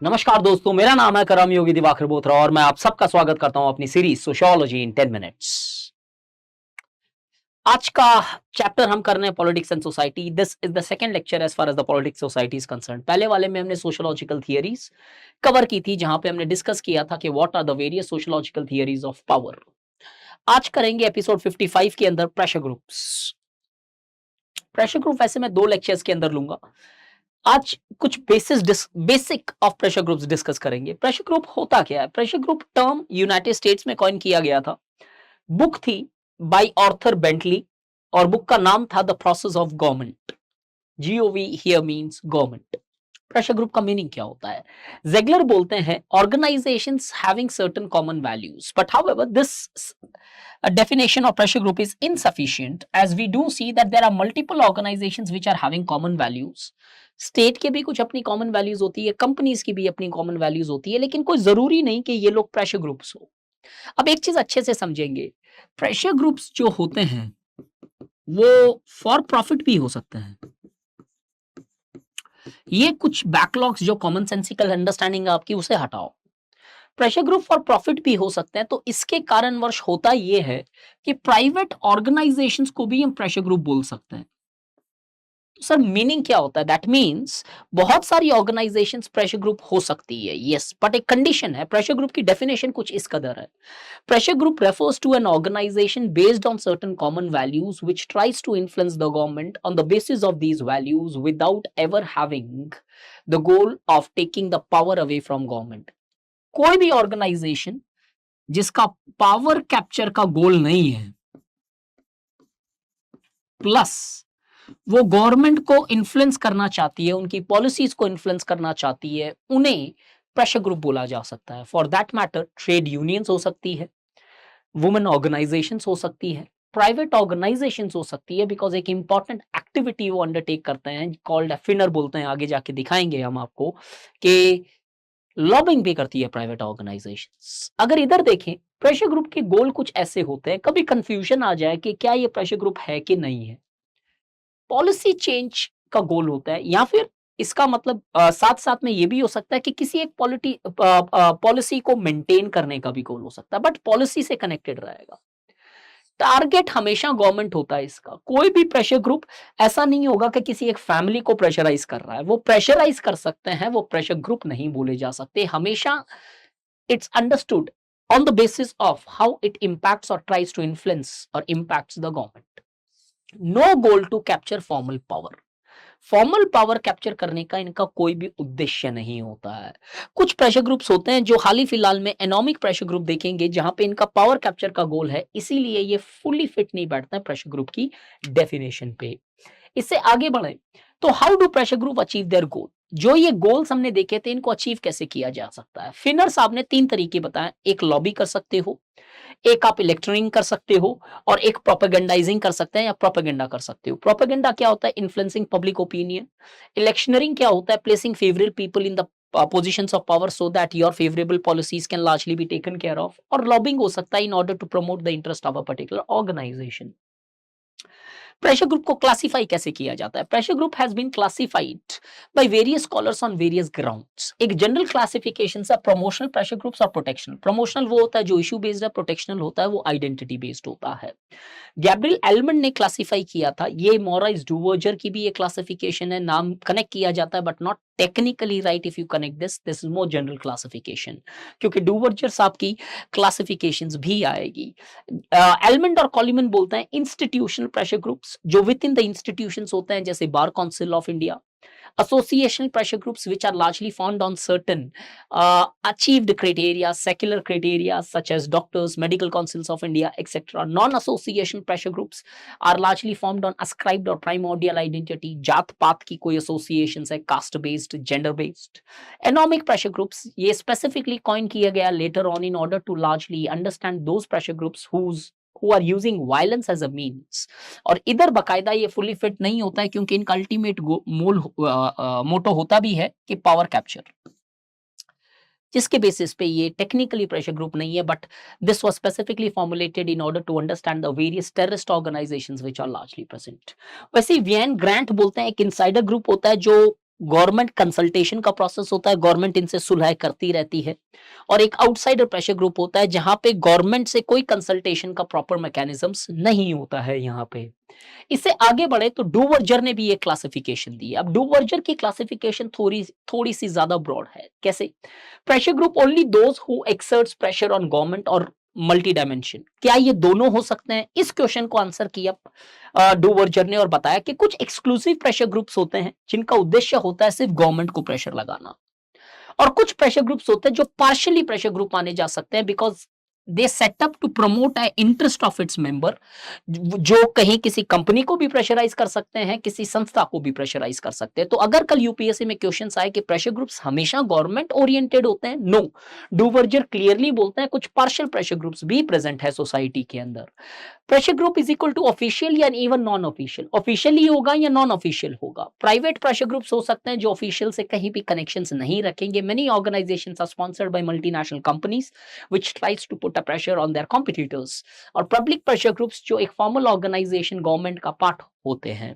नमस्कार दोस्तों, मेरा नाम है करम योगी दिवाकर बोथरा और मैं आप सबका स्वागत करता हूं अपनी सीरीज सोशियोलॉजी इन 10 मिनट्स। आज का चैप्टर हम कर रहे हैं politics and society. This is the second lecture as far as the politics society is concern. पहले वाले में हमने सोशियोलॉजिकल थियरीज कवर की थी, जहां पे हमने डिस्कस किया था कि what are the various sociological theories of power. आज करेंगे एपिसोड 55 के अंदर प्रेशर ग्रुप्स। प्रेशर ग्रुप वैसे मैं 2 लेक्चर्स के अंदर लूंगा। आज कुछ basic of pressure groups discuss करेंगे। प्रेशर ग्रुप होता क्या है? Pressure group term United States में कॉइन किया गया था। बुक थी बाय ऑर्थर बेंटली और बुक का नाम था the process of government. GOV here means government. Pressure group का मीनिंग क्या होता है? जेगलर बोलते हैं organisations having certain common values, but however this definition of pressure group is insufficient as we do see that there are multiple organizations which are having common values. State के भी कुछ अपनी common values होती है, companies की भी अपनी common values होती है, लेकिन कोई जरूरी नहीं कि ये लोग प्रेशर ग्रुप्स हो। अब एक चीज अच्छे से समझेंगे, प्रेशर ग्रुप्स जो होते हैं वो फॉर प्रॉफिट भी हो सकते हैं। ये कुछ बैकलॉग्स जो कॉमन सेंसिकल अंडरस्टैंडिंग आपकी उसे हटाओ। प्रेशर ग्रुप फॉर प्रॉफिट भी हो सकते हैं, तो इसके कारणवश होता यह है कि प्राइवेट ऑर्गेनाइजेशंस को भी हम प्रेशर ग्रुप बोल सकते हैं। तो सर मीनिंग क्या होता है? दैट मीन्स बहुत सारी ऑर्गेनाइजेशंस प्रेशर ग्रुप हो सकती है, यस, बट एक कंडीशन है। प्रेशर ग्रुप की डेफिनेशन कुछ इस कदर है। Pressure group refers to an organization based on certain common values which tries to influence the government on the basis of these values without ever having the goal of taking the power away from government. कोई भी organisation जिसका power capture का गोल नहीं है, plus वो government को influence करना चाहती है, उनकी पॉलिसीज को इन्फ्लुएंस करना चाहती है, उन्हें प्रेशर ग्रुप बोला जा सकता है। For that matter trade unions हो सकती है, वुमेन ऑर्गेनाइजेशंस हो सकती है, प्राइवेट ऑर्गेनाइजेशंस हो सकती है, बिकॉज एक इंपॉर्टेंट एक्टिविटी वो अंडरटेक करते हैं कॉल्ड फिनर बोलते हैं, आगे जाके दिखाएंगे हम आपको कि लॉबिंग भी करती है प्राइवेट ऑर्गेनाइजेशंस। अगर इधर देखें, प्रेशर ग्रुप के गोल कुछ ऐसे होते हैं, कभी कंफ्यूजन आ जाए कि क्या ये प्रेशर ग्रुप है कि नहीं है। पॉलिसी चेंज का गोल होता है, या फिर इसका मतलब साथ साथ में ये भी हो सकता है कि किसी एक पॉलिसी को मेंटेन करने का भी गोल हो सकता है, बट पॉलिसी से कनेक्टेड रहेगा। टारगेट हमेशा गवर्नमेंट होता है इसका। कोई भी प्रेशर ग्रुप ऐसा नहीं होगा कि किसी एक फैमिली को प्रेशराइज कर रहा है। वो प्रेशराइज कर सकते हैं, वो प्रेशर ग्रुप नहीं बोले जा सकते। हमेशा it's understood on the basis of how it impacts or tries to influence or impacts the government. No goal to capture formal power. Formal power capture करने का इनका कोई भी उद्देश्य नहीं होता है। कुछ प्रेशर ग्रुप्स होते हैं जो हाल ही फिलहाल में एनोमिक प्रेशर ग्रुप देखेंगे, जहां पे इनका पावर कैप्चर का गोल है, इसीलिए ये फुली फिट नहीं बैठता है प्रेशर ग्रुप की डेफिनेशन पे। इससे आगे बढ़े तो how do pressure group achieve their गोल? जो ये गोल्स हमने देखे थे, इनको अचीव कैसे किया जा सकता है? फिनर साहब ने 3 तरीके बताए। एक लॉबी कर सकते हो, एक आप इलेक्ट्रनिंग कर सकते हो, और एक प्रोपेगेंडाइजिंग कर सकते हैं या प्रोपेगेंडा कर सकते हो। प्रोपेगेंडा क्या होता है? Influencing public opinion. इलेक्शनरिंग क्या होता है? Placing favourable people in the positions of power so that your favorable policies can largely be taken care of। और लॉबिंग हो सकता है in order to promote the interest of a particular organization। Pressure group को classify कैसे किया जाता है? Pressure group has been classified by various scholars on various grounds. एक जनरल क्लासिफिकेशन है प्रमोशनल प्रेशर ग्रुप्स और प्रोटेक्शनल। प्रमोशनल वो होता है जो इशू बेस्ड है, प्रोटेक्शनल होता है वो आइडेंटिटी बेस्ड होता है। गैब्रियल एलमंड ने क्लासिफाई किया था, ये मोराइस डुवर्जर की भी एक क्लासिफिकेशन है। नाम कनेक्ट किया जाता है but not technically right. If you connect this is more general classification, क्योंकि डुवर्जर साहब की क्लासिफिकेशंस भी आएगी। एलमंड और कॉलीमन बोलते हैं इंस्टीट्यूशनल प्रेशर ग्रुप्स जो विद इन द इंस्टीट्यूशंस होते हैं, जैसे bar council of India. Associational pressure groups which are largely found on certain achieved criteria, secular criteria such as doctors, medical councils of India, etc. Non-associational pressure groups are largely formed on ascribed or primordial identity, जात पात की कोई associations है, caste based, gender based. Anomic pressure groups ये specifically coin किया गया later on in order to largely understand those pressure groups who are using violence as a means। और इधर बकायदा ये फुली फिट नहीं होता है, क्योंकि इनका अल्टीमेट मोटो होता भी है कि पावर कैप्चर, जिसके बेसिस पे ये टेक्निकली प्रेशर ग्रुप नहीं है, but this was specifically formulated in order to understand the various terrorist organisations which are largely present. वैसे वियन ग्रांट बोलते हैं एक इनसाइडर ग्रुप होता है जो गवर्नमेंट कंसल्टेशन का प्रोसेस होता है, गवर्नमेंट इनसे सुलह करती रहती है। और एक आउटसाइडर प्रेशर ग्रुप होता है जहां पे गवर्नमेंट से कोई कंसल्टेशन का प्रॉपर मैकेनिज्म्स नहीं होता है यहाँ पे। इससे आगे बढ़े तो डूवर्जर ने भी एक क्लासिफिकेशन दी है। अब डूवर्जर की क्लासिफिकेशन थोड़ी थोड़ी सी ज्यादा ब्रॉड है। कैसे? Pressure group only those who exerts pressure on government और मल्टी डायमेंशन। क्या ये दोनों हो सकते हैं? इस क्वेश्चन को आंसर किया डूवर्जर ने और बताया कि कुछ एक्सक्लूसिव प्रेशर ग्रुप्स होते हैं जिनका उद्देश्य होता है सिर्फ गवर्नमेंट को प्रेशर लगाना, और कुछ प्रेशर ग्रुप्स होते हैं जो पार्शियली प्रेशर ग्रुप माने जा सकते हैं because they set up to promote interest of its member, जो कहीं किसी कंपनी को भी प्रेशराइज कर सकते हैं, किसी संस्था को भी प्रेशराइज कर सकते हैं। तो अगर कल यूपीएससी में क्वेश्चंस आए कि प्रेशर ग्रुप्स हमेशा गवर्नमेंट ओरिएंटेड होते हैं, नो, डूवर्जर क्लियरली बोलते हैं कुछ पार्शियल प्रेशर ग्रुप्स भी प्रेजेंट है सोसाइटी के अंदर। Pressure group is equal to official या इवन नॉन ऑफिशियल, ऑफिशियल ही होगा या नॉन ऑफिशियल होगा। प्राइवेट प्रेशर ग्रुप्स हो सकते हैं जो ऑफिशियल से कहीं भी कनेक्शंस नहीं रखेंगे। Many organisations are sponsored by multinational companies which tries to put a pressure on their competitors. और पब्लिक प्रेशर ग्रुप्स जो एक फॉर्मल ऑर्गेनाइजेशन गवर्नमेंट का पार्ट होते हैं।